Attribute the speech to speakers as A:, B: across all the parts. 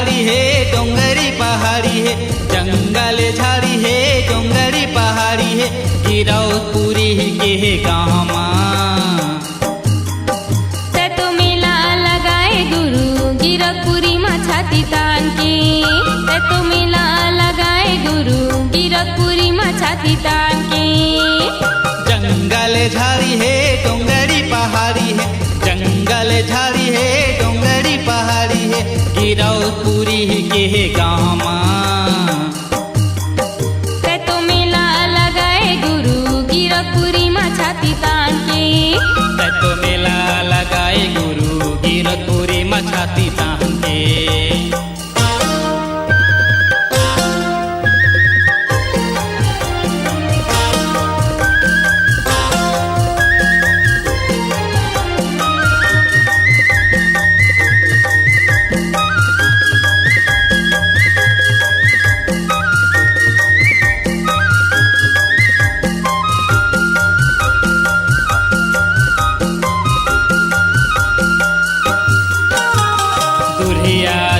A: झाड़ी है डोंगरी पहाड़ी है, जंगल झाड़ी है डोंगरी पहाड़ी है, गिरौदपुरी के गाँव
B: तो मेला लगाए गुरु गिरौदपुरी में छाती तान के, तो मेला लगाए गुरु गिरौदपुरी में छाती तान के।
A: जंगल झाड़ी है डोंगरी पहाड़ी है, जंगल झाड़ी है डोंगरी पहाड़ी है, गिरौदपुरी के गाँव
B: तो मेला लगाए गुरु गिरौदपुरी में छाती तान के,
A: तो मेला लगाए गुरु गिरौदपुरी में छाती तान के।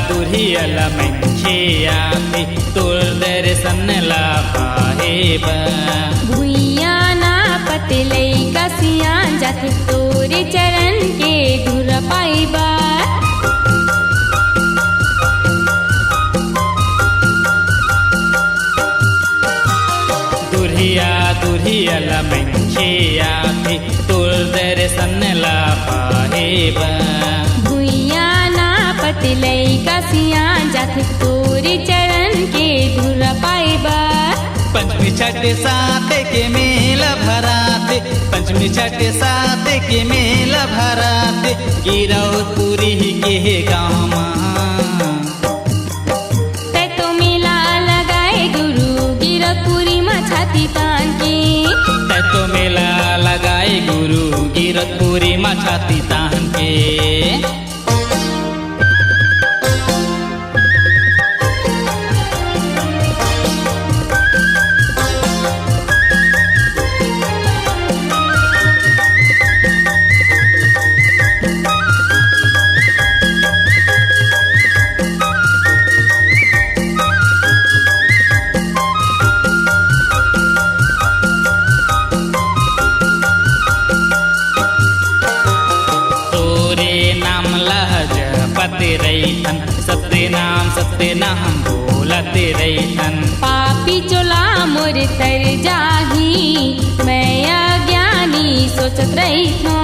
A: दुरियल मंखिया तोर दर्शन ला पाहेब,
B: भुइया ना पतले कसिया जात तोरे चरण के धुर पाइबा। दुरियल मंखिया तोर दर्शन ला पाहेब, पतले कसिया जात तोरे चरण के धुर पाइबा।
A: पंचमी छठ साथ के मेला भराते, पंचमी छठ साथ के मेला भराते, गिरौदपुरी के गाँव
B: तो मेला लगाए गुरु गिरौदपुरी में छाती तान के,
A: तो मेला लगाए गुरु गिरौदपुरी में छाती तान के। सत्य नाम बोलते रैथन,
B: पापी चोला मोर तर जाही मैं अज्ञानी सोचत रैथो।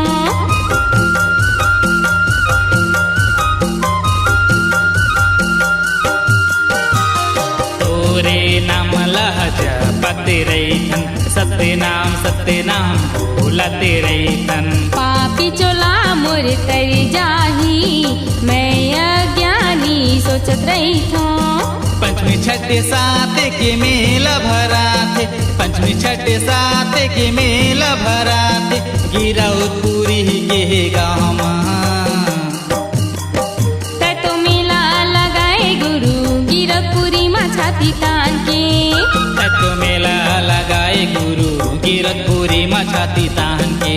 A: तोरे नाम लहज पते रैथन, सत्य नाम बोलते रैथन,
B: पापी चोला मोर तर जाही मैं अज्ञानी सोचत रैथो।
A: पंचमी छठ साथ के मेला भराते, पंचमी छठ साथ के मेला भराते, गिरौदपुरी के गाँव
B: तो मेला लगाए गुरु गिरौदपुरी में छाती तान के,
A: तो मेला लगाए गुरु गिरौदपुरी में छाती तान के।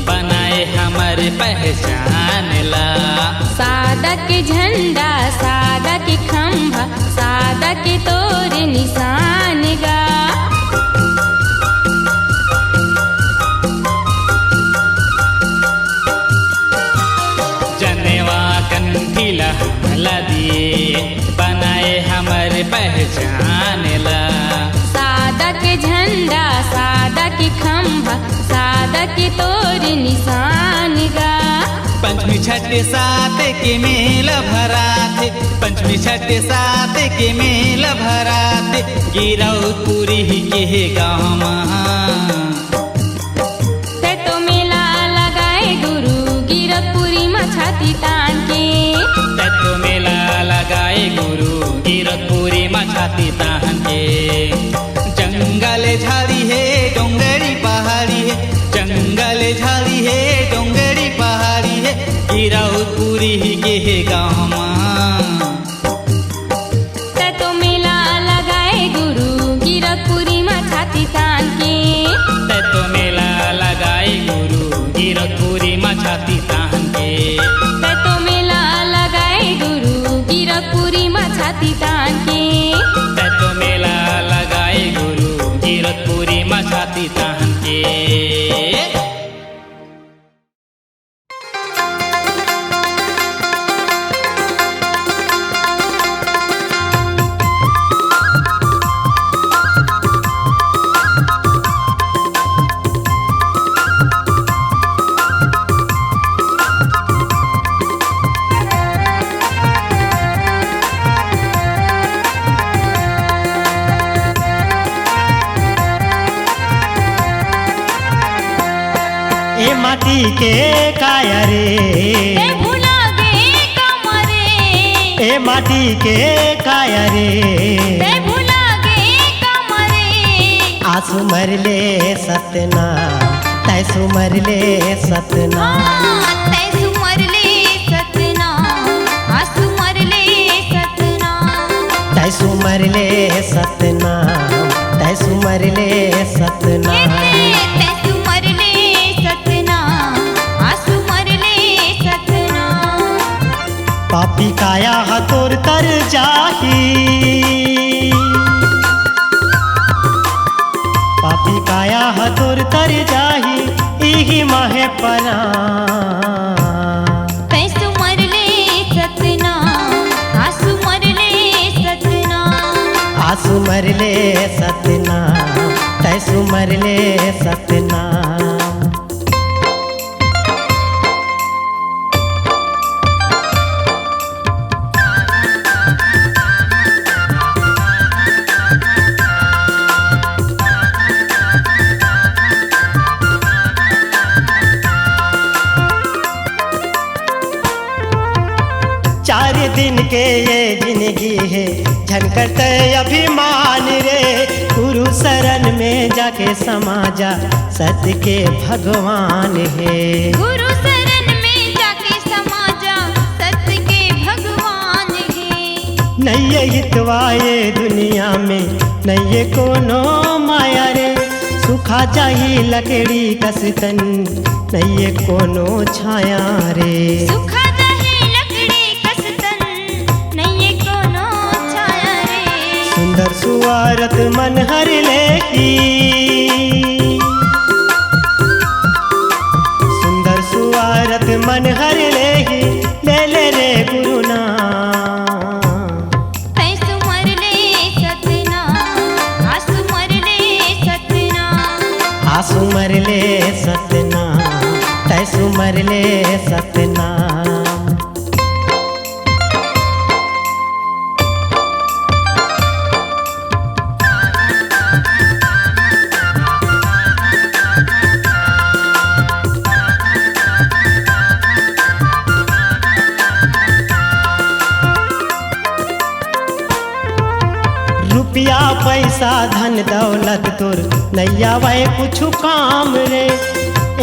A: बनाए हमारे पहचान ला,
B: सादा के झंडा सादा के खंभा सादा के तोरे निशान गा।
A: जनेवा कंठीला हमला दिए, बनाए हमारे पहचान ला,
B: सादा के झंडा सादा के खंभा सादा के तोरे निशान गा।
A: पंचमी छठ साथ के मेला भराते, पंचमी छठ साथ के मेला भराते, गिरौदपुरी के गाँव
B: तो मेला लगाए गुरु गिरौदपुरी में छाती तान के,
A: छाती तान के। जंगल झाड़ी है डोंगरी पहाड़ी है, जंगल झाड़ी है डोंगरी पहाड़ी है, गिरौदपुरी के गाँव
B: तो मेला लगाए गुरु गिरौदपुरी में छाती तान के।
A: तो मेला लगाए गुरु गिरौदपुरी में छाती तान के।
B: तो मेला लगाए गुरु गिरौदपुरी में छाती तान के।
A: तो मेला लगाए गुरु गिरौदपुरी में छाती तान के।
C: माटी के काया रे
B: भुला गे कमरे।
C: ए माटी के काया रे
B: भुला गे कमरे।
C: आंसू मरले सतना तैसू मरले सतना।
B: तैसू मरले सतना आंसू मरले सतना।
C: तैसू मरले सतना तैसू मरले सतना।
B: तैसू मरले सतना आंसू मरले सतना।
C: पापी काया हतोर तर जाही, पापी काया हतोर तर जाही इही माहे परा।
B: तैसू मरले सतना आंसू मरले सतना।
C: आंसू मरले सतना तैसू मरले सतना। चार दिन के ये जिंदगी है झनकट अभिमान रे। गुरु शरण में जाके समाजा सत्य के भगवान है।
B: गुरु शरण में जाके समाजा सत्य के भगवान है।
C: नैये हितवाए दुनिया में नैये कोनो माया रे। सुखा जाही लकड़ी कसतन नैये कोनो छाया रे।
B: सुखा जाही लकड़ी कसतन नैये कोनो छाया रे।
C: सुंदर सुवारत मन हर लेही, सुंदर सुवारत मन हर लेही ले ले रे गुरु नाम।
B: तैसू मरले सतना आंसू मरले सतना।
C: आंसू मरले सतना तैसू मरले सतना। रुपया पैसा धन दौलत तोर नैया वह कुछ काम रे।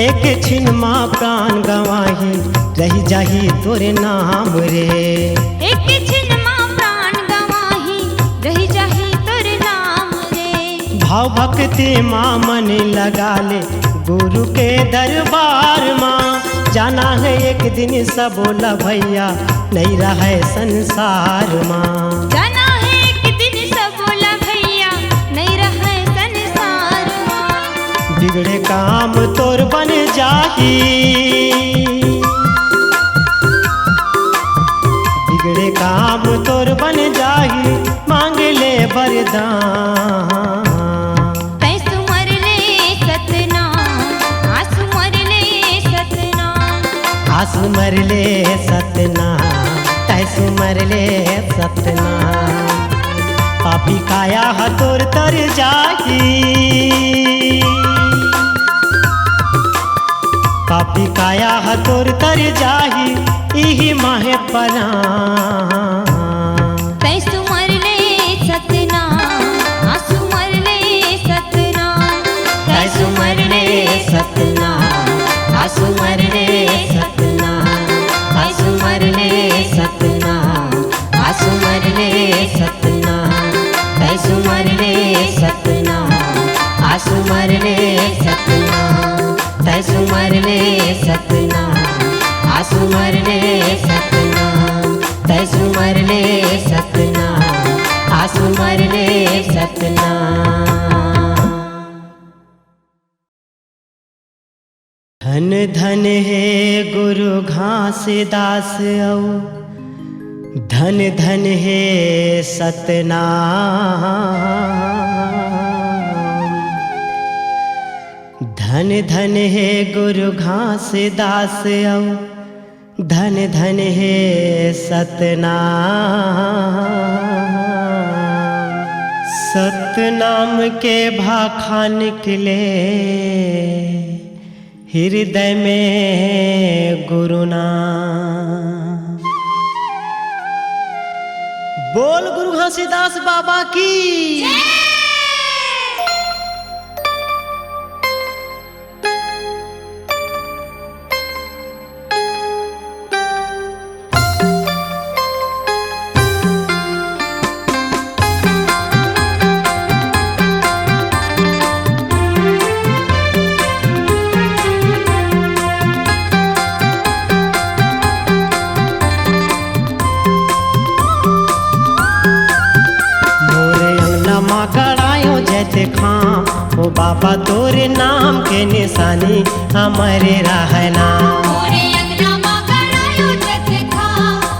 C: एक छिन माँ प्राण गवाही रही जाही तोरे नाम रे।
B: एक छिन माँ प्राण गवाही रही जाही तोर नाम रे।
C: भाव भक्ति माँ मन लगा ले गुरु के दरबार माँ। जाना है एक दिन सब बोला भैया नहीं रहे संसार माँ।
B: जाना है एक दिन सब बोला भैया नहीं रहे संसार माँ।
C: बिगड़े काम तोर बन जाही, बिगड़े काम तोर बन जाही मांग ले वरदान।
B: तैसू मरले सतना आंसू मरले सतना।
C: आंसू मरले सतना तैसू मरले सतना। पापी काया हतोर तर जाही, पापी काया हतोर तर जाही इही माहे परा।
B: तैसू मरले सतना
C: सुमर ले सतनाम, सुमर ले सतनाम, सुमर ले सतनाम, सुमर ले सतनाम, सुमर ले सतनाम, सुमर ले सतनाम, सुमर ले सतनाम, सुमर ले सतनाम, सुमर ले सतनाम। धन धन है गुरु घासीदास औ, धन धन है सतनाम। धन धन है गुरु घासीदास औ, धन धन है सतनाम। सतनाम के भाखा निकले हृदय में गुरु नाम। बोल गुरु घासीदास बाबा की। ओ बाबा तोरे नाम के निशानी हमारे रहना।
B: मोरे अंगना मां करायो जत खा,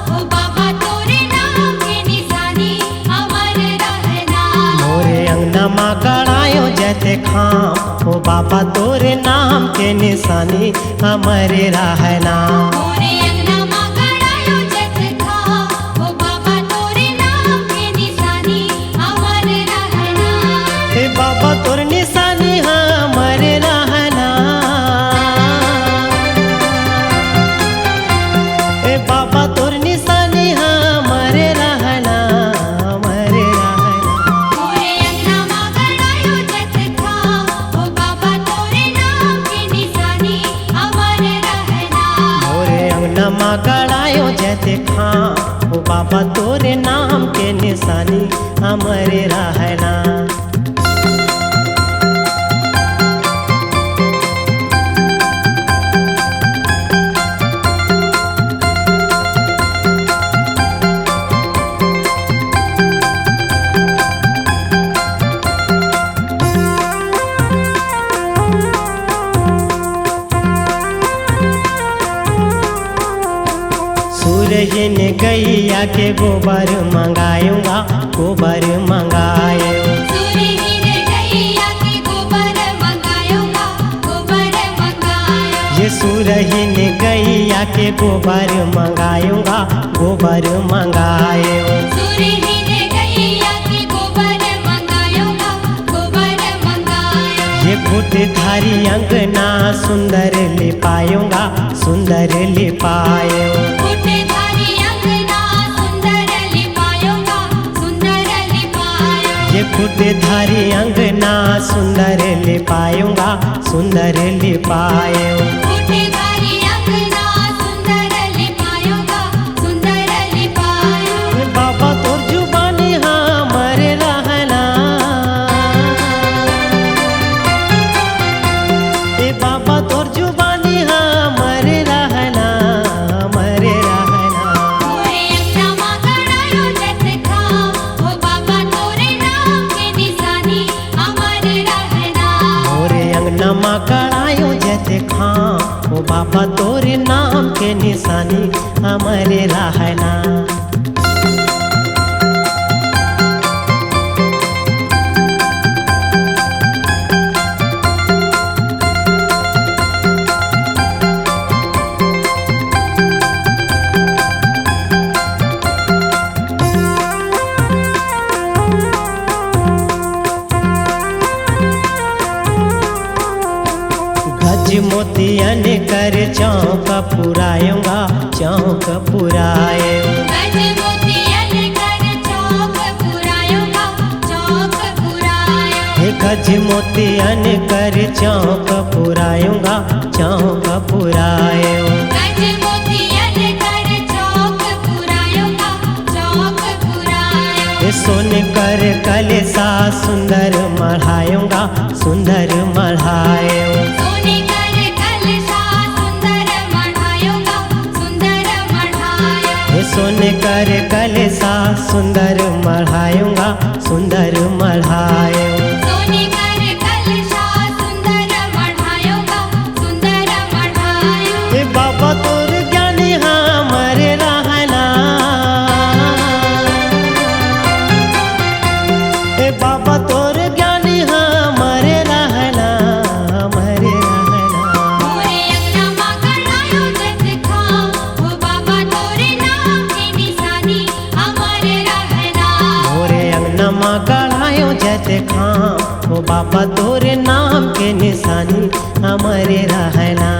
B: ओ बाबा तोरे नाम के निशानी हमारे रहना।
C: मोरे अंगना मां करायो जत खा, ओ बाबा तोरे नाम के निशानी हमारे रहना।
B: मोरे अंगना मां करायो जत खा, ओ बाबा तोरे नाम के निशानी हमारे रहना।
C: हे बाबा तोरे निशानी हमारे रहना। हे बाबा तोरे निशानी हमारे रहना, हमारे रहना।
B: मोरे अंगना मां करायो जत खा, ओ बाबा तोरे नाम के निशानी हमारे रहना।
C: मोरे अंगना मां करायो जत खा, ओ बाबा तोरे नाम के निशानी हमारे रहना। सूरहीन गैया के गोबर मंगाऊंगा, गोबर मंगाए।
B: सूरहीन गैया के गोबर मंगाऊंगा, गोबर मंगाए।
C: ये सूरहीन गैया के गोबर मंगाऊंगा, गोबर मंगाए।
B: सूरहीन गैया के गोबर मंगाऊंगा, गोबर मंगाए।
C: ये फूटधारी अंगना सुंदर लिपाऊंगा, सुंदर लिपाए।
B: फूटधारी अंगना सुंदर लिपाऊंगा, सुंदर लिपाए।
C: ये फूटधारी अंगना सुंदर लिपाऊंगा, सुंदर लिपाए।
B: फूटधारी अंगना सुंदर लिपाऊंगा, सुंदर लिपाए।
C: बाबा तोर जुबानी हमारे रहना। ए बाबा तोर जुबानी हमारे रहना, हमारे रहना।
B: मोरे अंगना मां करायो जत खा, ओ बाबा तोरे नाम के निशानी हमारे रहना।
C: मोरे अंगना मां करायो जत खा, ओ बाबा तोरे नाम के निशानी हमारे रहना। गज मोतियन कर चौक पुरायूंगा, चौक पुराए।
B: गज मोतियन कर चौक पुरायूंगा, चौक पुराए।
C: हे गज मोतियन कर चौक पुरायूंगा, चौका पुरायो।
B: गज मोतियन कर चौक पुरायोगा चौक पुरायो।
C: सुन कर कलसा सुंदर मढ़ायूंगा सुंदर मढ़ायो।
B: सोने कर कलशा सुंदर मढ़ायोगा सुंदर मढ़ायो।
C: सुन कर कलसा सुंदर मढ़ायूंगा सुंदर मढ़ायो।
B: सोने कर कलशा सुंदर मढ़ायोगा सुंदर मढ़ायो।
C: बाबा तोर ज्ञानी हमारे रहना। बाबा तोर ज्ञानी हमारे रहना हमारे रहना।
B: मोरे अंगना मा गड़ायो जत खाम हो बाबा तोरे नाम की निशानी हमारे रहना।
C: मोरे अंगना माँ गढ़ायो जत खाम हो बाबा तोरे नाम के निशानी हमारे रहना।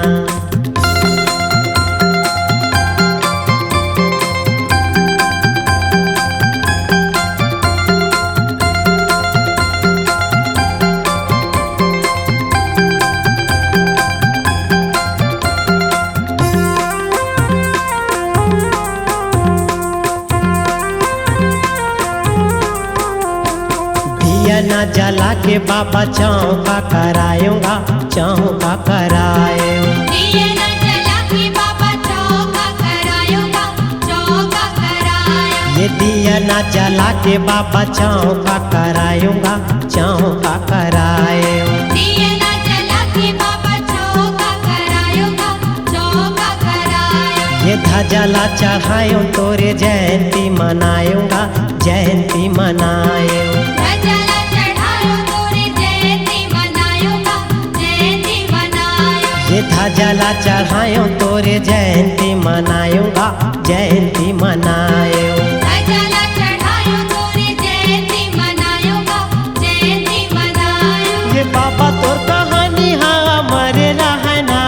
C: दिया ना जला के बाबा चौका करायूंगा चौका करायो।
B: दिए न जला के बाबा चौका करायोगा चौका करायो।
C: ये दिया ना जला के बाबा चौका करायूंगा चौका करायो।
B: दिए न जला के बाबा चौका करायोगा चौका करायो।
C: ये धजला चढ़ायो तोरे जयंती मनायूंगा जयंती मनायो।
B: धजला चढ़ायो तोरे जयंती मनायोगा जयंती मनायो।
C: ये धजला चढ़ायो तोरे जयंती मनायूंगा जयंती मनायो।
B: धजला चढ़ायो तोरे जयंती मनायोगा जयंती मनायो।
C: ये बाबा तोर कहानी हमारे रहना।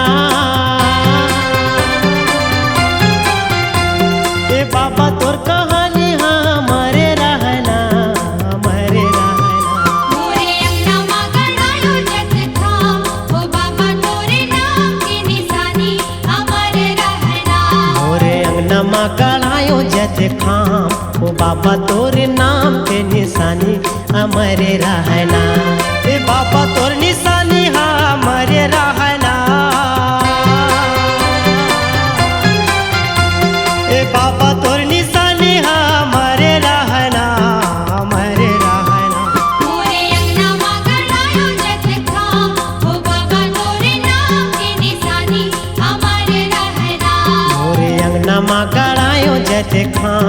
C: ये बाबा तोर कहानी हमारे रहना हमारे रहना।
B: मोरे अंगना मा गड़ायो जत खाम हो बाबा तोरे नाम की निशानी हमारे रहना।
C: मोरे अंगना माँ गढ़ायो जत खाम ओ बाबा तोरे नाम के निशानी हमारे रहना। ए बाबा तोर निशानी हमारे रहना। ए बाबा तोर निशानी हमारे रहना हमारे रहना।
B: मोरे अंगना मा गड़ायो जत खाम हो बाबा तोरे नाम की निशानी हमारे रहना।
C: मोरे अंगना माँ गढ़ायो जत खाम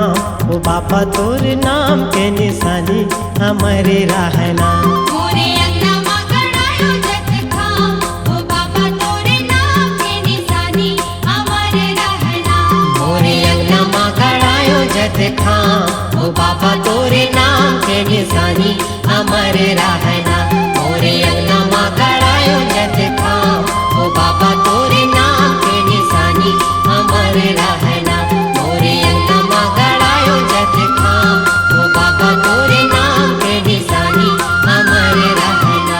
C: ओ बाबा तोर नाम के निशानी हमारे रहना।
B: मोरे अंगना मा गड़ायो जत खाम हो बाबा तोरे नाम की निशानी हमारे रहना।
C: मोरे अंगना माँ गढ़ायो जत खाम ओ बाबा तोरे नाम के निशानी हमारे रहना। मोरे अंगना माँ गढ़ायो जत खाम ओ बाबा तोरे नाम के निशानी हमारे रहना। मोरे अंगना माँ गढ़ायो जत खाम ओ बाबा तोरे नाम के निशानी हमारे रहना।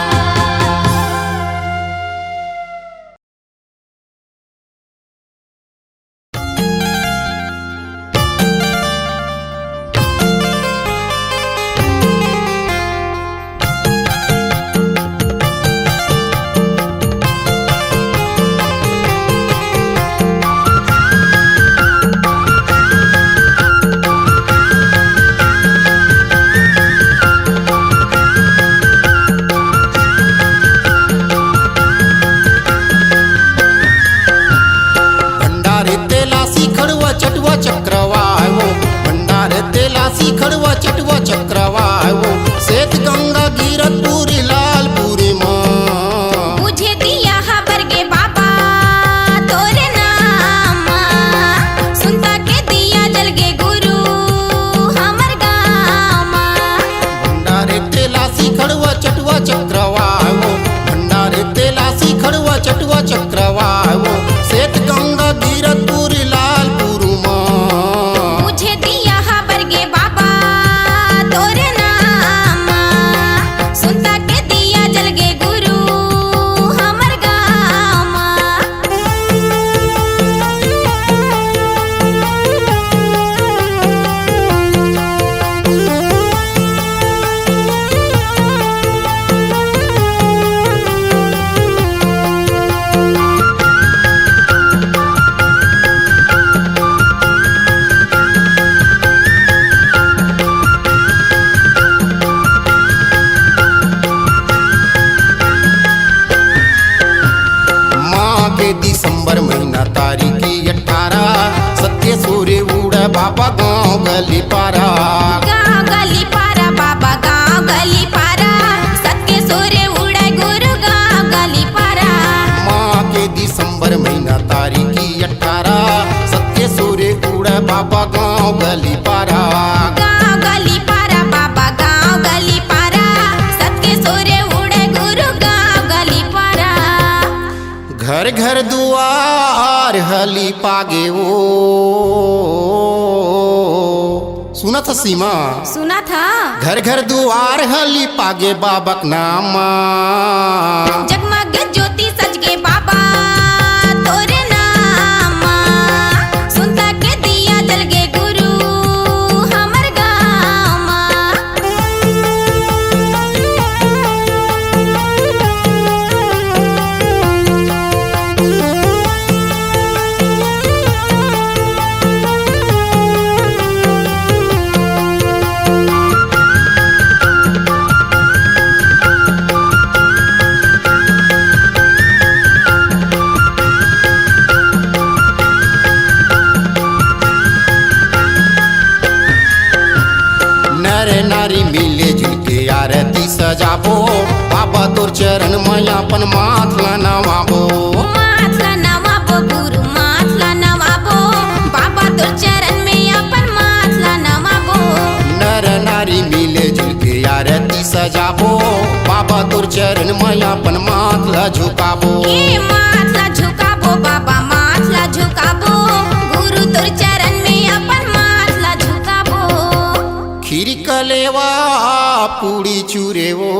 D: भंडारे तेलासी खड़वा चटवा चक्रवायो। भंडारे तेलासी खड़वा चटवा चक्रवायो। श्वेत गंगा गिरत पूरी लाल पूरी माँ।
B: मुझे दिया खबर के बाबा तोरे नाम सुनता के दिया जल के गुरु हमर गाम।
D: भंडारे तेलासी खड़वा चटवा चक्रवायो। भंडारे तेलासी खड़वा चटवा चक्रवायो। श्वेत गंगा गिरत पूरी लाल पूरी माँ।
B: मुझे दिया खबर के बाबा तोरे
D: उड़े बाबा गाँव गली पारा।
B: गाँव गली पारा बाबा गाँव गली पारा, सबके सोरे उड़े गुरु गाँव गली पारा।
D: माँ के दिसंबर महीना तारीखी 18, सबके सोरे उड़े बाबा गाँव गली पारा।
B: गाँव गली पारा बाबा गाँव गली पारा, सबके सोरे उड़े गुरु गाँव गली पारा।
D: घर घर दुआर हली पागे वो, सुना था सीमा?
B: सुना था।
D: घर घर दुआर हली पागे बाबक नामा।
B: जगमग ज्योति सज के बाबा तोरे नामा, सुनता के दिया जल गे गुरु हमर गाँव मा।
D: नर नारी मिले जुलके आरती सजाबो, बाबा तोर चरण में अपन माथला नवाबो।
B: माथला नवाबो गुरु माथला नवाबो, बाबा तोर चरण में अपन माथला नवाबो।
D: नर नारी मिले जुलके आरती सजाबो, बाबा तोर चरण में अपन माथला झुकाबो।
B: ए माथला झुकाबो बाबा माथला झुकाबो, गुरु तोर चरण में अपन माथला झुकाबो।
D: खीर कलेवा पूड़ी चूरे वो,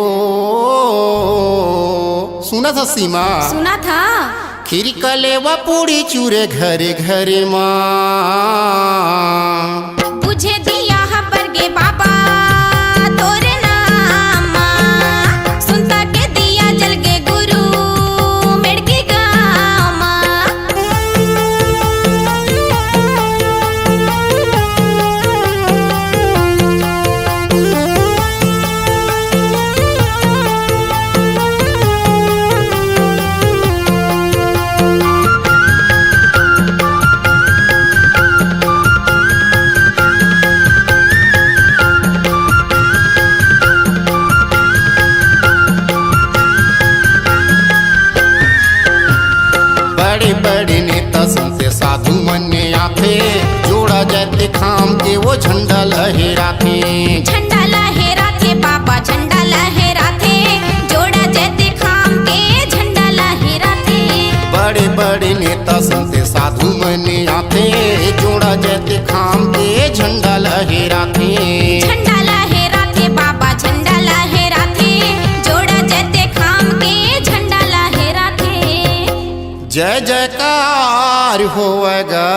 D: सुना था सीमा?
B: सुना था।
D: खीर कलेवा पूड़ी चूरे घरे घरे माँ।
B: बुझे दिया हबर गे बाबा तोरे नामा, सुनता के दिया जल गे गुरु मेड़की गाँव मा।
D: बड़े बड़े नेता सुनते साधु मन्ने आते, जोड़ा जाते खाम के वो झंडा लहराते।
B: झंडा लहरा थे बाबा झंडा लहरा थे, जोड़ा जैते खाम के झंडा लहरा थे।
D: बड़े बड़े नेता सुनते साधु मन्ने आते, जोड़ा जाते खाम के झंडा लहराते।
B: झंडा लहरा थे बाबा झंडा लहरा थे, जोड़ा जैते खाम के झंडा लहरा थे।
D: जय जयकार होएगा,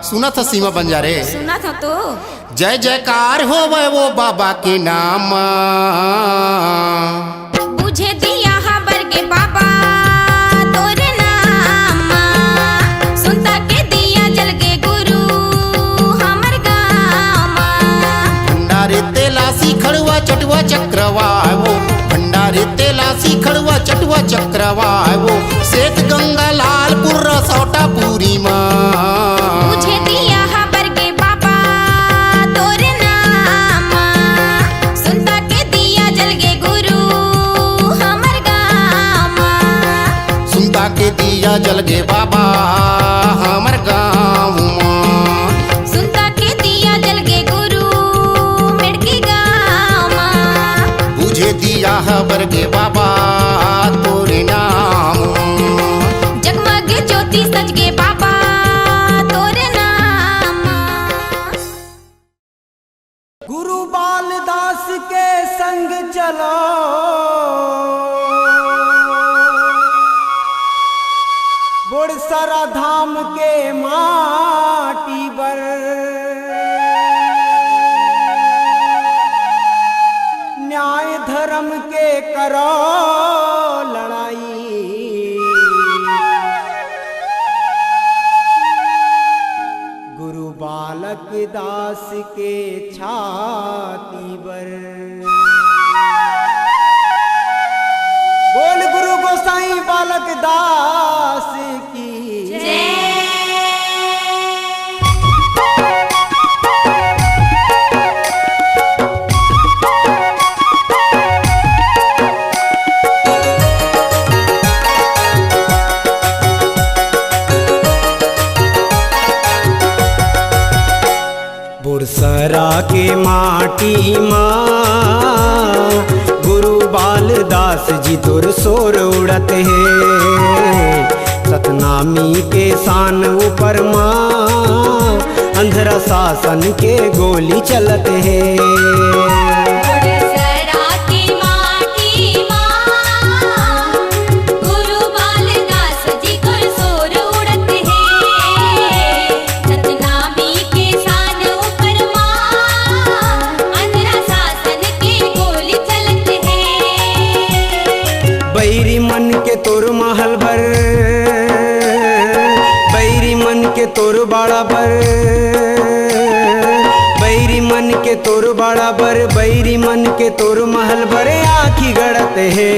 D: सुना था सीमा बंजारे?
B: सुना था तो।
D: जय जयकार होवे वो बाबा के नाम।
B: बुझे दिया हबर गे बाबा तोरे नामा, सुनता के दिया जल गे गुरु हमर गाँव मा।
D: भंडारे तेलासी खड़ुआ चटुआ चक्रवाओ, भंडारे तेलासी खड़ुआ चटुआ चक्रवाओ, सेठ गंगा लालपुर रसौटा पूरी माँ।
B: बुझे दिया हबर गे बाबा तोरे नामा, सुनता के दिया जल गे गुरु हमर गाँव मा।
D: सुनता के दिया जल गे बाबा हमर गाँव माँ।
B: सुनता के दिया जल गे गुरु मेड़की गाँव मा।
D: बुझे दिया हबर गे बाबा तोरे नाम।
B: जगमग ज्योति सज गे बाबा तोरे नामा।
E: गुरु बालदास के संग चलो, बुड़सरा धाम के माटी पर। न्याय धर्म के करो लड़ाई, गुरु बालक दास के छाती पर। बोल गुरु गोसाई बालक दास की
B: जय।
E: सरा के माटी माँ गुरु बालदास जी तोर सोर उड़त है। सतनामी के शान ऊपर माँ अंधरा शासन के गोली चलत है। बैरी मन के तोर महल भर, बैरी मन के तोर बाड़ा भर, बैरी मन के तोर बाड़ा भर, बैरी मन के तोर महल भर आँखी गड़त है।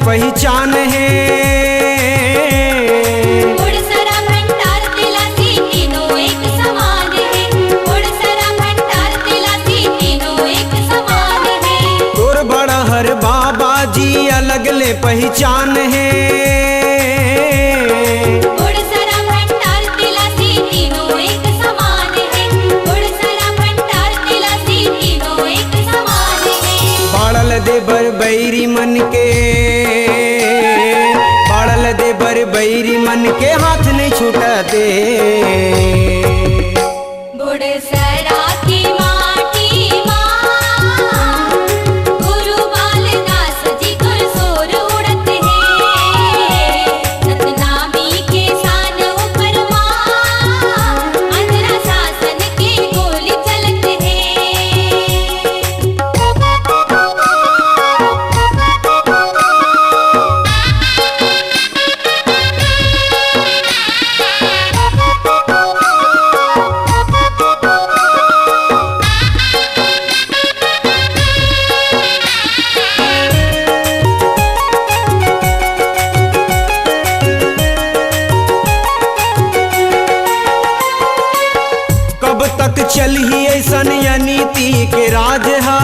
E: पहचान है
B: उड़सरा भंडार तिलासी तीनों एक समान है, उड़सरा भंडार तिलासी तीनों एक समान है।
E: तोर बड़ा हर बाबा जी अलग ले पहचान है।
B: उड़सरा भंडार तिलासी तीनों एक समान है, उड़सरा भंडार तिलासी तीनों एक समान है।
E: बाड़ल दे बर बैरी मन के, बाड़ल दे बर बैरी मन के हाथ नहीं छूटते।
B: बुड़सरा की माटी माँ गुरु बालदास जी गुर सोर उड़त है। सतनामी के शान ऊपर माँ अंधरा शासन के गोली चलत है।
E: कब तक चली ऐसन नीति के राज हा।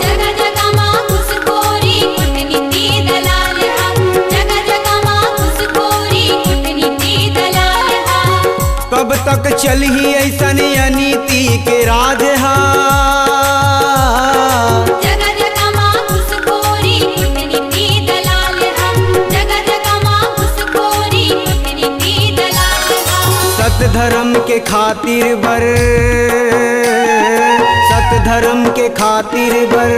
B: जगह जगह माँ घुसखोरी कूटनीति दलाल हा, जगह जगह माँ घुसखोरी कूटनीति दलाल हा।
E: कब तक चली ऐसन नीति के राज हा।
B: जगह जगह माँ घुसखोरी कूटनीति दलाल हा, जगह जगह माँ घुसखोरी कूटनीति दलाल हा।
E: सत धर्म के खातिर बर, सत धर्म के खातिर बर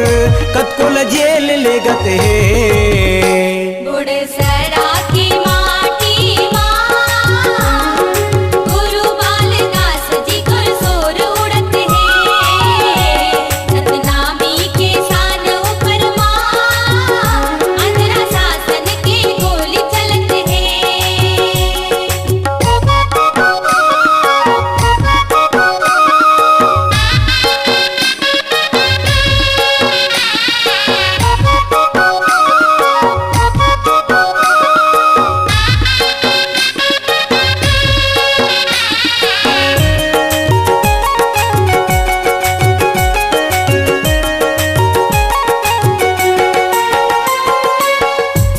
E: कतकुल जेल ले गत है।
B: बुड़सरा की माटी माँ गुरु बालदास जी गुर सोर उड़त है। सतनामी के शान ऊपर माँ अंधरा शासन के गोली चलत है।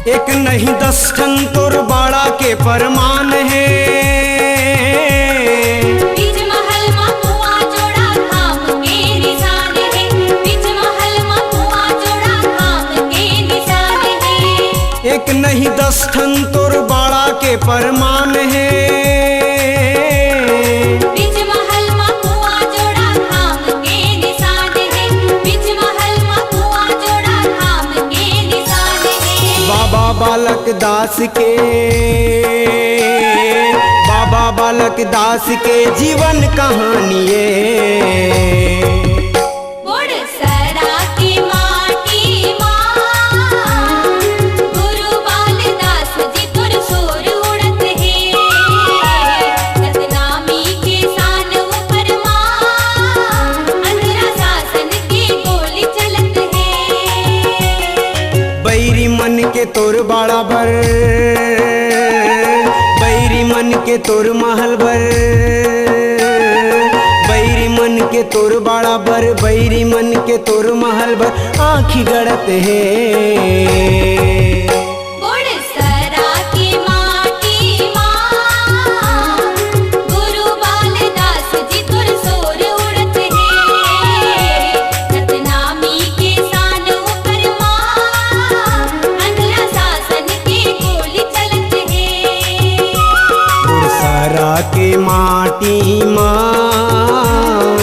E: एक नहीं 10 ठन तोर बाड़ा के परमान है।
B: बीच महल में कुआं जोड़ा धाम के निशान है, बीच महल में कुआं जोड़ा धाम के निशान है।
E: एक नहीं 10 ठन तोर बाड़ा के परमान है।
B: बीच महल में कुआं जोड़ा धाम के निशान है, बीच महल में कुआं जोड़ा धाम के निशान है।
E: बाबा बाबा बालक दास के जीवन कहानी तोर बाड़ा भर बैरी मन के तोर महल भर बैरी मन के तोर बाड़ा भर बैरी मन के तोर महल भर आँखी गड़त है के माटी माँ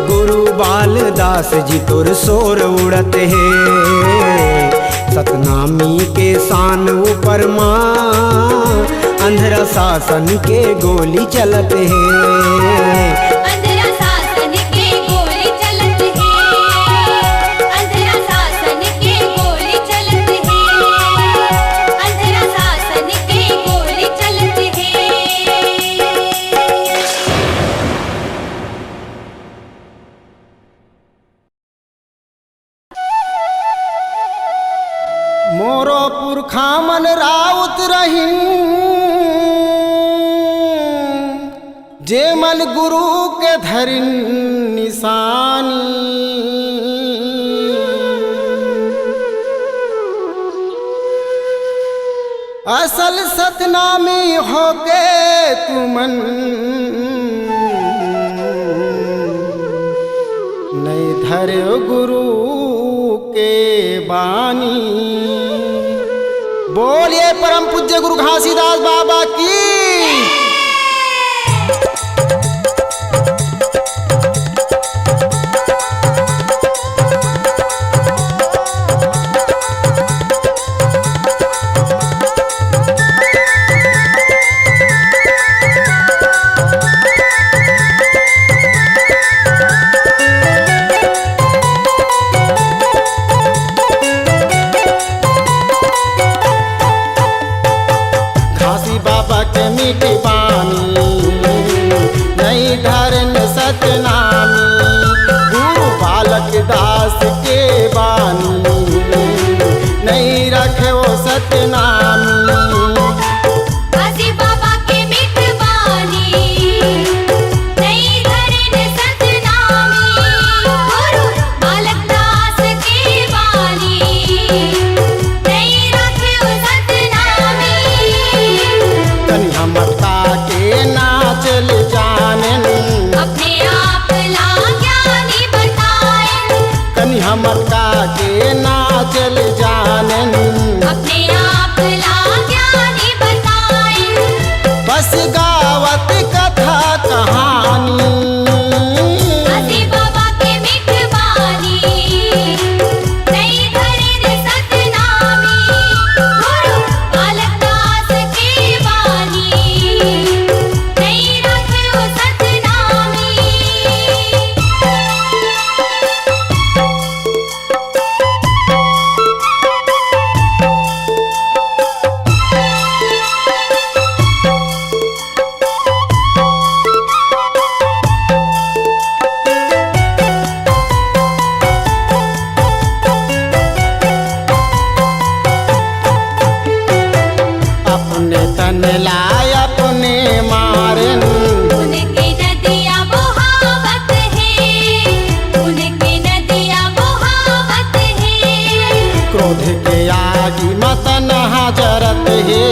E: गुरु बालदास जी तोर शोर उड़त है सतनामी के शान ऊपर माँ अंधरा शासन के गोली चलत है मोरो पुरखा मन राउत रहीन जे मन गुरु के धरिन निशानी असल सतनामी होके तुमन नहीं धरे गुरु के बानी। बोलिए परम पूज्य गुरु घासीदास बाबा की। दास के बानी नहीं रखे वो सतनामी
B: घासी बाबा के मिट बानी नहीं धरे सतनामी गुरु बालक दास के बानी नहीं रखे वो सतनामी
E: कन्या मटका के नाचल जानन
B: अपने आप ला ज्ञानी बताए
E: मटका के नाचल जानन
B: अपने आप ला ज्ञानी बताए
E: बस गावत कथा कहानी
B: घासी बाबा के मिट बानी नहीं धरे सतनामी गुरु बालक दास के बानी नहीं रखे वो सतनामी।
E: अपने तन लाय अपने मारन
B: उनकी नदियाँ बहावत है उनकी नदियाँ बहावत है
E: क्रोध के आगी मतन हाजरत है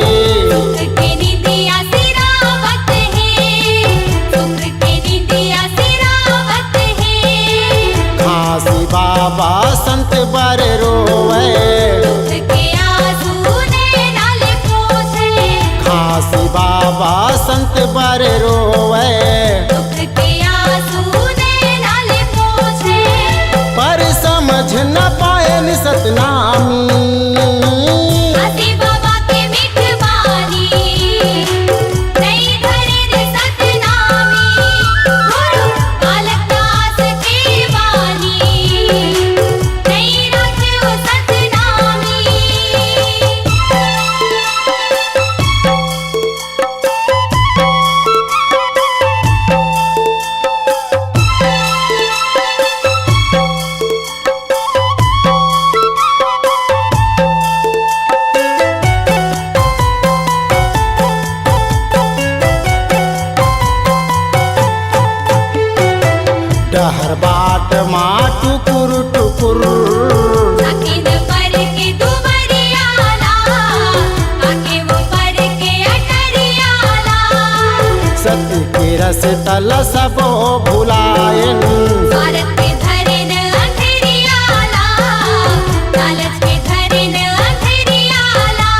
B: सुख के निदिया सिरावत है सुख के निदिया सिरावत है
E: घासी बाबा संत बर रोवे
B: दुख के आंसू ने नाले पोंछे
E: घासी बाबा संत बर रोवे
B: दुख के आंसू ने नाले पोंछे
E: पर समझ न पाए सतनामी
B: घासी बाबा
D: माटू टुकुर टुकुर।
B: साकिन पर के दुबरियाला, आके वो पर के अटरियाला।
D: सत्य के रस तल सबो भुलायन।
B: स्वार्थ के धरेन अंधेरियाला, लालच के धरेन अंधेरियाला।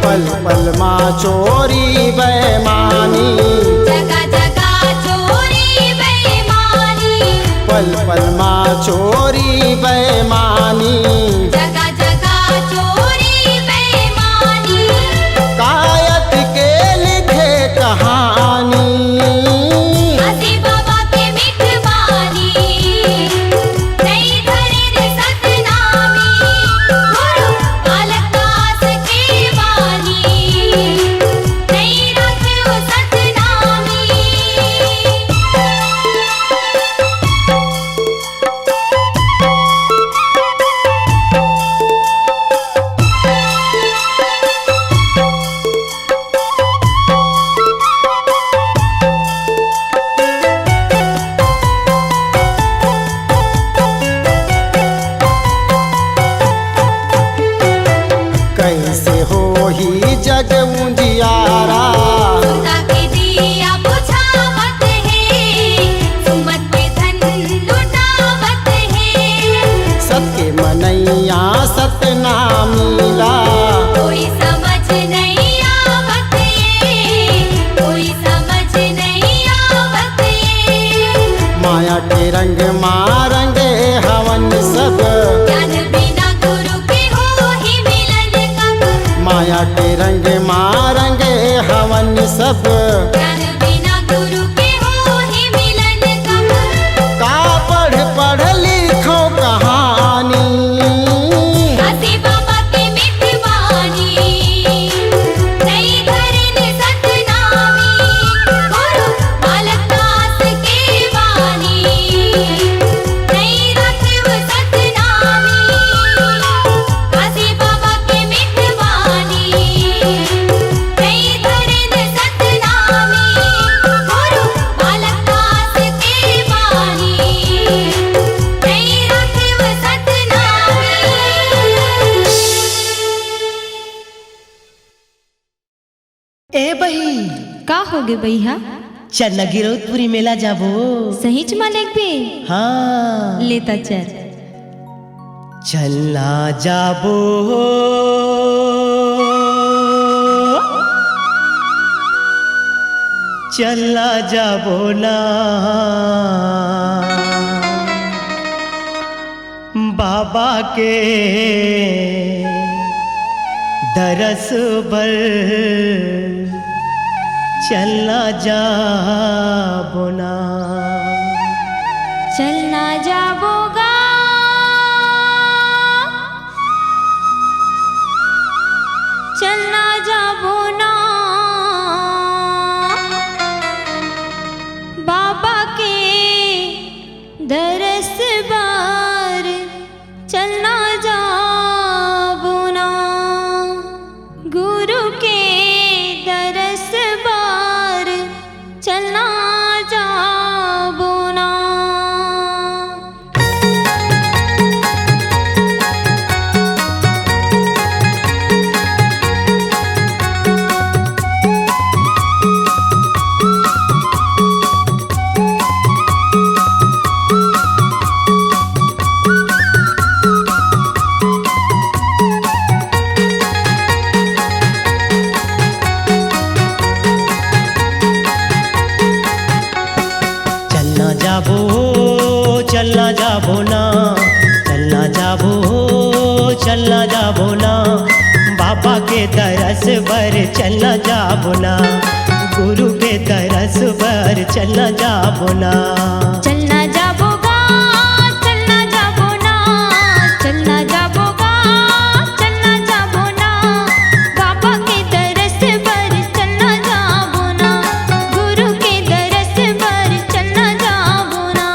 D: पल पल माँ चोरी बेमानी।
B: जगह जगह चोरी बेईमानी।
D: पल पल माँ चोरी बेमानी।
B: जगह जगह चोरी बेईमानी।
D: कायत के लिखे कहानी।
B: हसी बाबा के मिठवानी, नई धरेन सतनामी। गुरु बालक दास के वानी, नई रखो सतनामी।
D: कैसे हो ही जग उजियारा।
B: सुता के दिया बुझावत है, सुमत पे धन लुटावत है।
D: सत्य मनैया सत्य ना मिला।
B: कोई समझ नहीं आवत ये, कोई समझ नहीं आवत ये।
D: माया के रंग मारंगे हवन सब।
B: ज्ञान बिना गुरु के हो ही मिलन कब।
D: माया के रंग मारंगे हवन सब।
B: ज्ञान बिना गुरु के हो ही मिलन कब।
D: का पढ़ पढ़ लिखो कहानी।
B: हसी बाबा के मिठवानी, नई धरेन सतनामी। गुरु बालक दास के वानी, नई रखो सतनामी। हसी बाबा के मिठवानी, नई धरेन सतनामी। गुरु बालक दास के वानी, नई रखो सतनामी।
C: ए बही
B: का हो गे भैया?
C: चल गिरौदपुरी मेला जाबो।
B: सहीच मालिक भी
C: हाँ
B: लेता चल।
C: चलना जाबो। चलना जाबो ना बाबा के दरस बर। चलना जाबो ना।
B: चलना जाबोगा, चलना जाबो ना बाबा के दरस बार। चलना जाबो ना गुरु के दरस बार। चलना जाबो ना।
C: चलना जाबो ना। चलना जाबो, चलना जाबो ना बाबा के दरस बर। चलना जाबो ना गुरु के दरस बर। चलना जाबो ना।
B: चलना जाबोगा, चलना जाबो ना। चलना जाबोगा, चलना जाबो ना बाबा के दरस पर। चलना जाबो ना गुरु के दरस पर। चलना जाबो ना।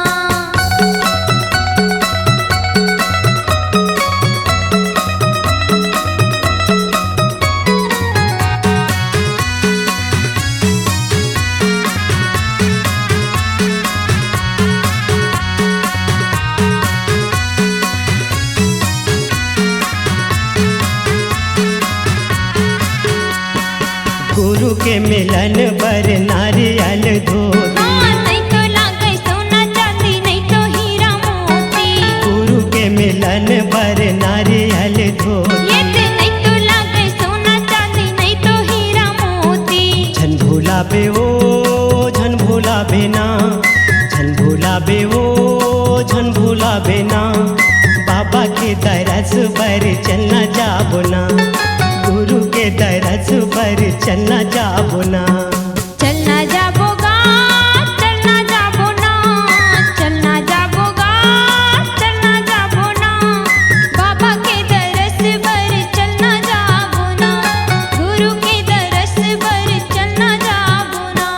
C: गुरु के मिलन बर नारियल धोती।
B: हाँ, नहीं तो लागे सोना चांदी, नहीं तो हीरा मोती।
C: गुरु के मिलन बर नारियल धोती।
B: ये ते नहीं तो लागे सोना चांदी, नहीं तो हीरा मोती।
C: झन भूला बे ओ झन भूला बेना, झन भूला बे ओ झन भूला बेना। बाबा के दरस पर चलना जाबो ना, गुरु के दरस पर चलना जाबो ना।
B: चलना जाबोगा, चलना जाबो ना, चलना जाबोगा, चलना जाबो ना। बाबा के दरस पर चलना जाबो ना, गुरु के दरस पर चलना जाबो ना।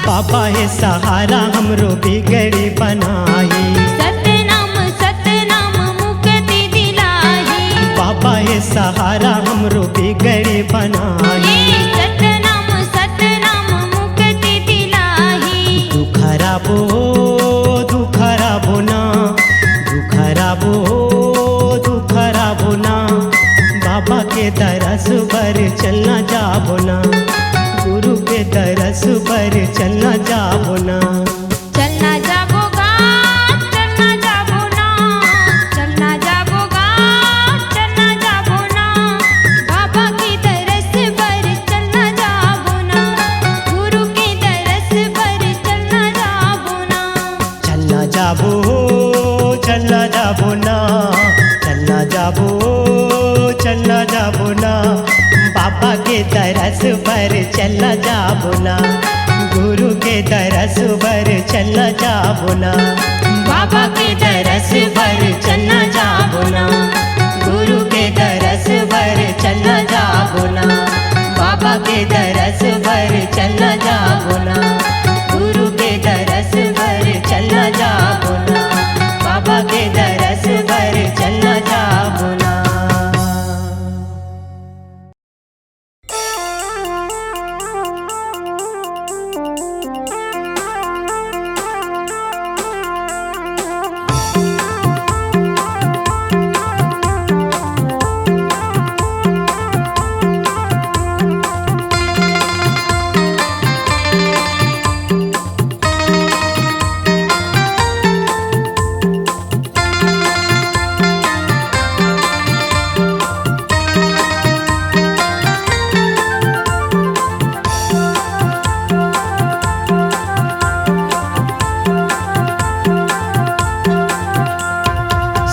C: बाबा है सहारा हमरो बिगड़ी बनाई।
B: सतनाम सतनाम मुक्ति दिलाही।
C: बाबा है सहारा हमरो बिगड़ी बनाई।
B: ये सतनाम सतनाम मुक्ति दिलाही।
C: दुखराबो दुखराबो ना, दुखराबो दुखराबो ना। बाबा के दरस पर चलना जाबो ना, गुरु के दरस पर चलना जाबो ना।
B: चलना जाबोगा, चलना जाबो ना, चलना जाबोगा, चलना जाबो ना। बाबा की दरस पर चलना जाबो ना, गुरु के दरस पर चलना जाबो ना।
C: चलना जाबो चलना जाबो ना, चलना जाबो चलना जाबो ना। बाबा के दरस पर चलना जाबो ना, गुरु के दरस पर चलना जाबो ना। बाबा के दरस पर चलना जाबो ना, गुरु के दरस पर चलना जाबो ना। बाबा के दरस पर चलना जाबो ना, गुरु के दरस पर चलना जाबो ना। बाबा के दरस पर चलना जाबो ना।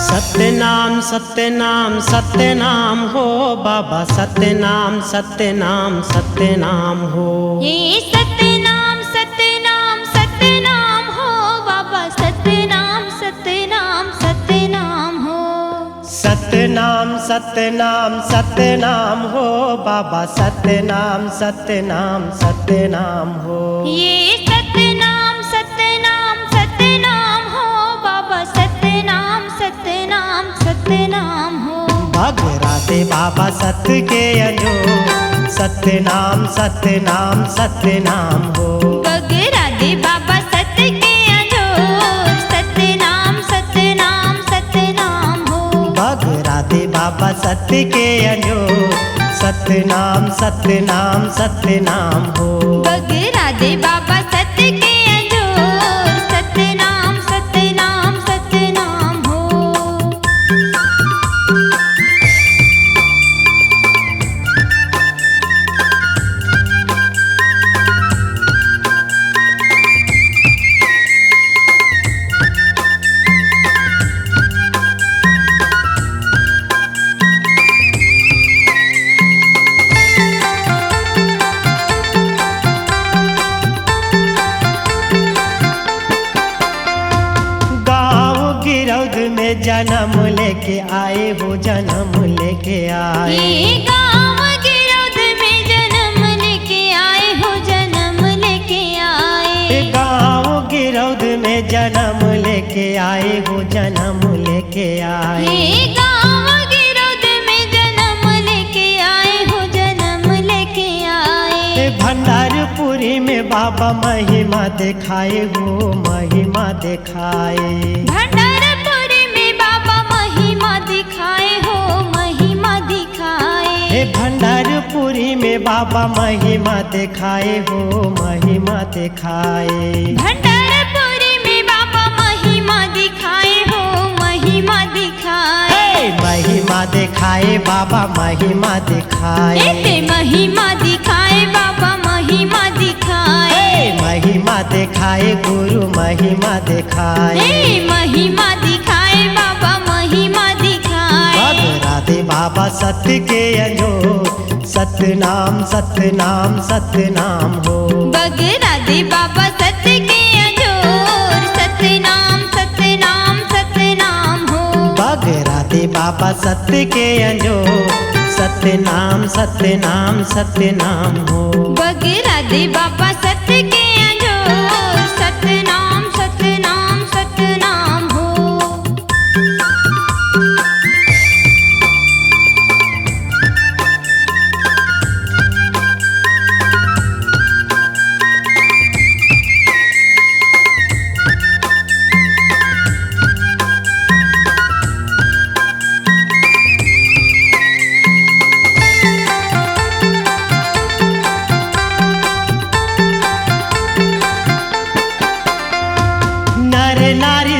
C: सत्यनाम सत्यनाम सत्यनाम हो बाबा, सत्यनाम सत्यनाम सत्यनाम हो।
B: ये सतनाम सतनाम सतनाम हो बाबा, सतनाम सतनाम सतनाम हो।
C: सत्यनाम सत्यनाम सत्यनाम हो बाबा, सत्यनाम सत्यनाम सत्यनाम हो।
B: ये सतनाम सतनाम सतनाम हो बाबा, सतनाम सतनाम सतनाम हो।
C: भगराते बाबा सत्य के अजो, सत्यनाम सत्यनाम सत्यनाम हो।
B: बगरादे बाबा सत्य के अजोर, सतनाम सतनाम सतनाम हो।
C: भगराते बाबा सत्य के अजो, सत्यनाम सत्यनाम सत्यनाम हो।
B: बगरादे बाबा सत्य के अजोर, सतनाम सतनाम सतनाम हो।
C: जन्म लेके आए हो, जन्म लेके आए।
B: ये गाँव गिरौद में जन्म लेके आए हो, जन्म लेके आए।
C: गाँव गिरौद में जन्म लेके लेके आए हो, जन्म लेके आए।
B: हे गाँव गिरौद में जन्म लेके आए हो, जन्म लेके आए।
C: भंडारपुरी में बाबा महिमा दिखाए हो, महिमा दिखाए।
B: भंडारपुरी में बाबा महिमा दिखाए हो, महिमा दिखाए।
C: भंडारपुरी में बाबा महिमा दिखाए हो, महिमा दिखाए।
B: भंडारपुरी में बाबा महिमा दिखाए हो, महिमा दिखाए।
C: महिमा दिखाए बाबा, महिमा दिखाए।
B: ऐसे महिमा दिखाए बाबा, महिमा दिखाए।
C: महिमा दिखाए गुरु, महिमा दिखाए।
B: महिमा दिखाए बाबा, महिमा दिखाए।
C: राधे बाबा सत्य के अंजोर, सतनाम सतनाम सतनाम हो।
B: राधे बाबा सत्य के अंजोर, सतनाम सतनाम सतनाम हो।
C: राधे बाबा सत्य के अंजोर, सतनाम सतनाम सतनाम हो।
B: राधे बाबा सत्य के अंजोर, सतनाम सतनाम सतनाम हो।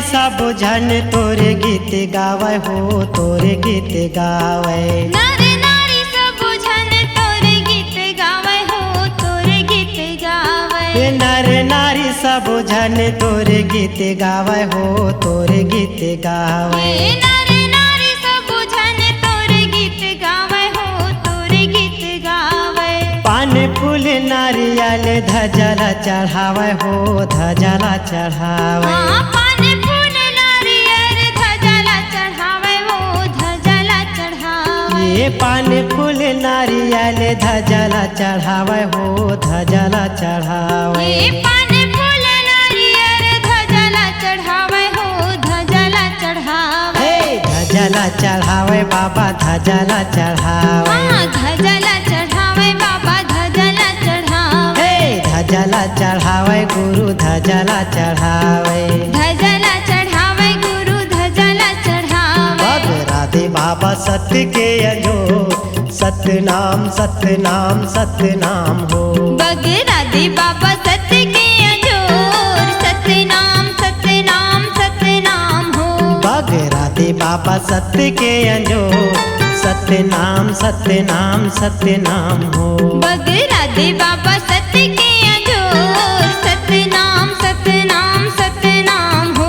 C: सब जन तोरे गीत गावे हो, तोरे गीत गावे।
B: नर नारी सब जन तोरे गीत गावे हो, तोरे गीत गावे।
C: नर नारी सब जन तोरे गीत गावे हो, तोरे गीत गावे।
B: नर नारी सब जन तोरे गीत गावे हो, तोरे गीत गावे।
C: पान फूल नारियल धजला चढ़ावे हो, धजला चढ़ावे। पान फूल नारियल धजला चढ़ावे हो, धजला चढ़ावे।
B: पान फूल नारियल धजला चढ़ावे हो, धजला चढ़ावे।
C: धजला चढ़ावे बाबा, धजला चढ़ावे।
B: धजला चढ़ावे बाबा, धजला चढ़ावे।
C: धजला चढ़ावे गुरु, धजला चढ़ावे।
B: धजला चढ़ावे गुरु, धजला चढ़ावे।
C: राधे बाबा सत्य के अंजोर, सतनाम सतनाम सतनाम हो।
B: राधे बाबा सत्य के अंजोर, सतनाम सतनाम सतनाम हो।
C: राधे बाबा सत्य के अंजोर, सतनाम सतनाम सतनाम हो।
B: राधे बाबा सत्य के अंजोर, सतनाम सतनाम सतनाम हो।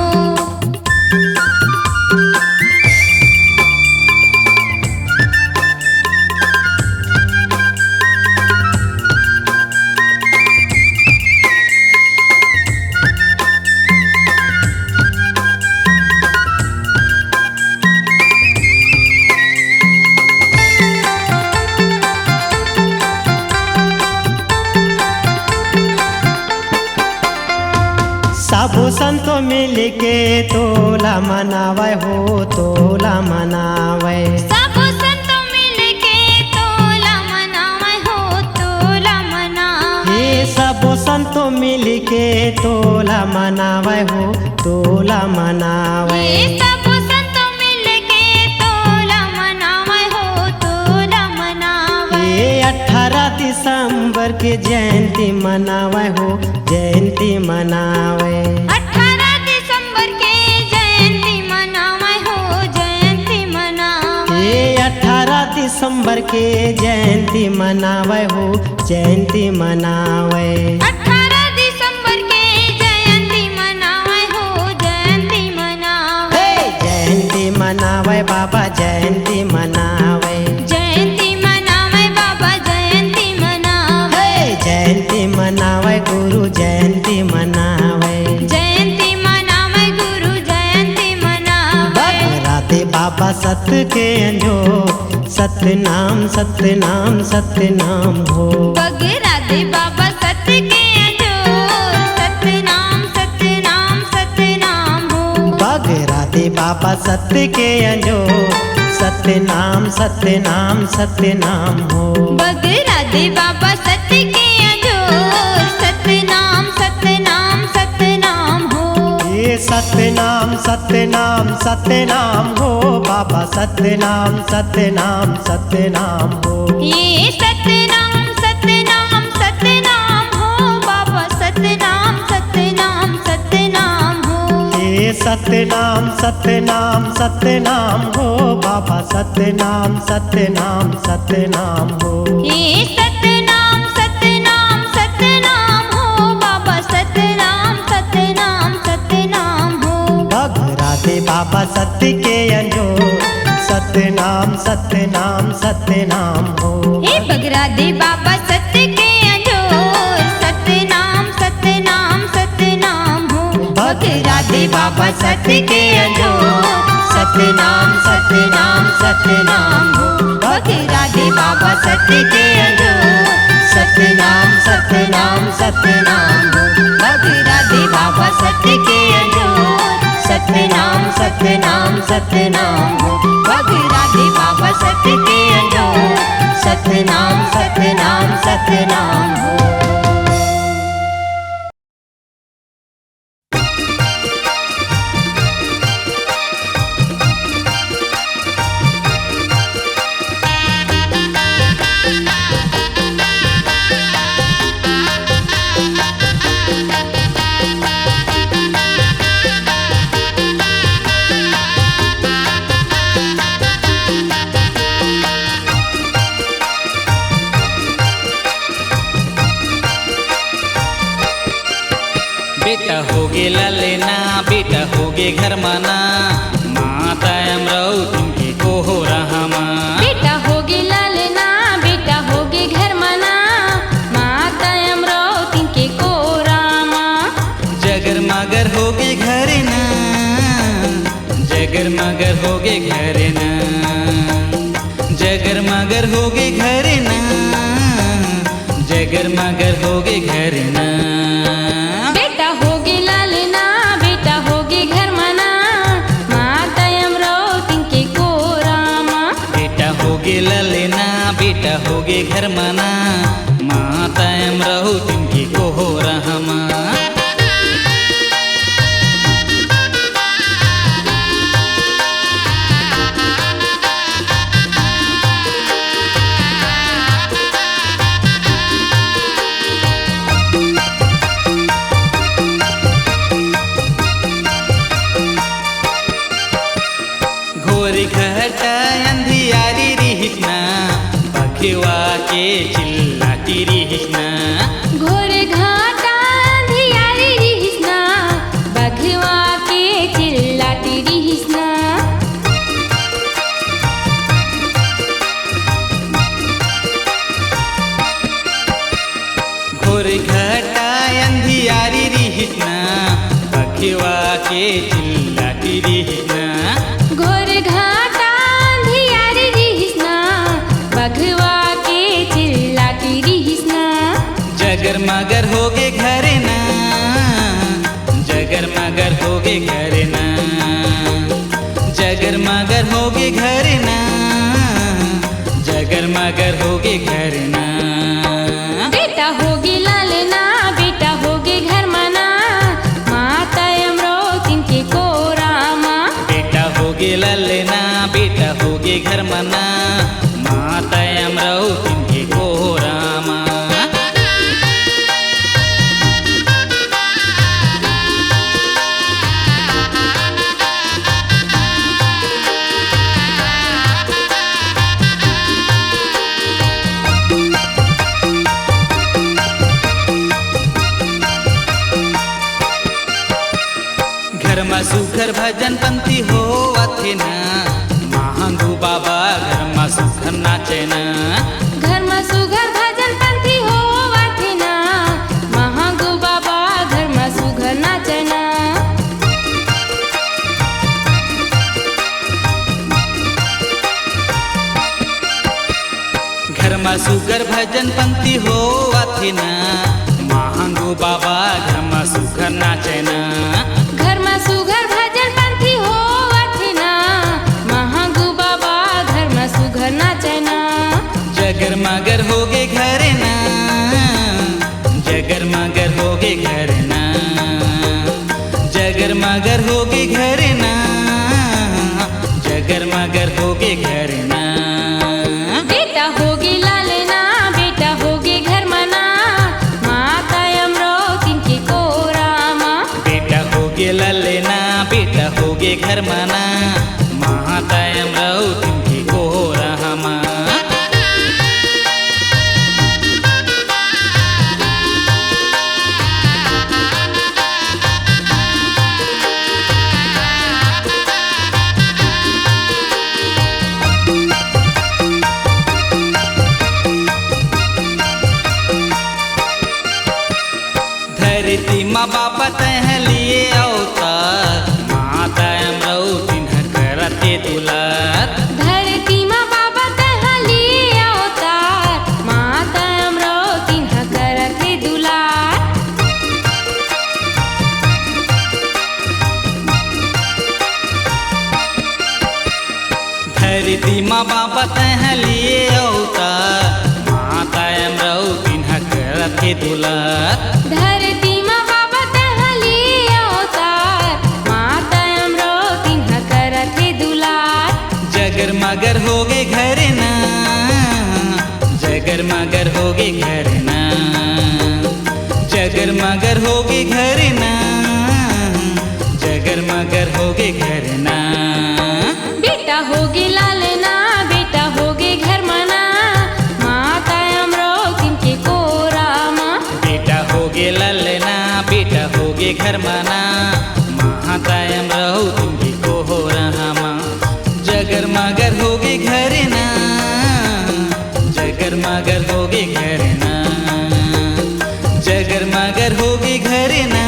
C: सब संतो मिल के तोला मनावे हो, तोला मनावे।
B: सब संतो मिल के तोला मनावे हो, तोला मनावे।
C: सब संतो मिल के तोला मनावे हो, तोला मनावे।
B: सब संतो मिल के तोला मनावे हो, तोला मनावे।
C: 18 दिसंबर के जयंती मनावे हो, जयंती मनावे।
B: 18 दिसंबर के जयंती मनावे हो, जयंती मनावे।
C: 18 दिसंबर के जयंती मनावे हो, जयंती मनावे।
B: 18 दिसंबर के जयंती मनावे हो, जयंती मनावे।
C: जयंती मनावे बाबा, जयंती मनावे।
B: जयंती मनावे बाबा, जयंती मनावे।
C: जयंती मनावे गुरु, जयंती मनावे।
B: जयंती मनावे गुरु, जयंती मनावे।
C: राधे बाबा सत्य के अंजोर, सतनाम सतनाम सतनाम हो।
B: राधे बाबा सत्य के अंजोर, सतनाम सतनाम सतनाम हो।
C: बाबा सत्य के अंजो सत्य नाम सत्य नाम सत्य नाम हो।
B: बगरा दे बाबा सत्य के अंजोर सत्य नाम सत्य नाम सत्य नाम हो।
C: ये सत्य नाम सत्य नाम सत्य नाम हो बाबा सत्य नाम सत्य नाम सत्य नाम हो।
B: ये सत्य नाम सत्य नाम सत्य नाम हो बाबा सत्य नाम सत्य नाम सत्य नाम हो।
C: ये सत्य नाम सत्य नाम सत्य नाम हो बाबा सत्य नाम सत्य नाम सत्य नाम हो।
B: ये सत्य नाम सत्य नाम सत्य नाम हो बाबा सत्य नाम सत्य नाम सत्य नाम हो।
C: बगरा दे बाबा सत्य के अंजो सत्य नाम सत्य नाम सत्य नाम हो।
B: हे बगरा दे बाबा सत्य के अंजोर सत्य नाम सत्य नाम सत्य नाम हो। बगरा दे बाबा सत्य के अंजोर सत्य नाम सत्य नाम सत्य नाम हो। बगरा दे बाबा सत्य के अंजोर सत्य नाम सत्य नाम सत्य नाम हो। बगरा दे बाबा सत्य के अंजोर सत्य नाम सत्य नाम सत्य नाम हो। बगरा दे बाबा सत्य के अंजोर सत्य नाम सत्य नाम सत्य नाम हो।
A: बेटा होगे ललेना बेटा होगे घर माना माता अमरऊ तुमके को हो रहा माँ।
B: बेटा होगे लालना बेटा होगे घर मना माता अमरो तिनके को रामा।
A: जगर मगर होगे घर ना जगर मगर होगे घर ना जगर मगर होगे घर ना जगर मगर होगे घर ना।
B: बेटा होगे लालना बेटा होगे घर मना माता अमरो तिनके को रामा।
A: बेटा होगे ललेना बेटा होगे घर माना माता अमरऊ तुमके को हो रहा माँ। घोरी घटा अंधियारी रिहिना बघवा के चिल्लाती रिहिना।
B: घोर घाटा अंधियारी रिहिसना बघवा के चिल्लाती रिहिसना।
A: घोरी घटा अंधियारी रिहिना बघवा के चिल्लाती रिहिना।
B: घोर घाटा अंधियारी रिहिसना बघवा के चिल्लाती रिहिसना।
A: जगर मगर होगे घर ना जगर मगर होगे घर ना जगर मगर होगे घर ना जगर मगर होगे घर ना।
B: बेटा होगे लालना बेटा होगे घर मना माता अमरो तिनके को रामा।
A: बेटा होगे ललेना बेटा होगे घर मना माता अमरऊ तिनके को हो रामा। घर में सुखर भजन पंथी हो अथे ना महांगू बाबा घर में सुखर नाचे ना।
B: घर में सुघर भजन पंथी हो वाथे ना महागो बाबा घर में सुघर नाचना।
A: घर में सुगर भजन पंक्ति हो अथे ना महांगू बाबा घर में सुखर नाचे ना।
B: घर में सुघर भजन पंथी हो
A: मगर होगे घर ना, जगर मगर होगे घर ना।
B: बेटा होगे लालना, बेटा होगे घर मना, माता अमरावती के कोरामा।
A: बेटा होगे ललना, बेटा होगे घर मना, माता अमरावती के कोरामा। धरती माँ बाप तह लिए अवतार, माता अमरावती न करते दुलार।
B: धरती माँ बाबा तह लिए अवतार, माता अमरावती न करते दुलार।
A: धरती माँ बाप तह लिए अवतार, माता अमरावती न करते दुलार।
B: धरती माँ बाबा तह लिए अवतार, माता अमरावती न करते दुलार।
A: जगर मगर होगे घर ना, जगर मगर होगे घर ना, जगर मगर होगे घर ना, जगर मगर होगे घर ना।
B: बेटा होगे लालना, बेटा होगे घर मना, माता अमरावती के कोरामा।
A: बेटा होगे ललना, बेटा होगे घर मना, माता अमरावती की कोरामा। जगर मगर होगे घर ना, जगर मगर होगे घर ना, जगर मगर होगे घर ना,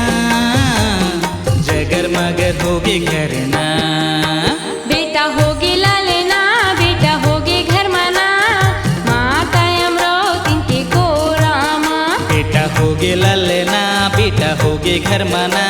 A: जगर मगर होगे घर ना।
B: बेटा होगे लालना, बेटा होगे घर मना, माता अमरावती के कोरामा।
A: बेटा होगे ललना, बेटा होगे घर मना,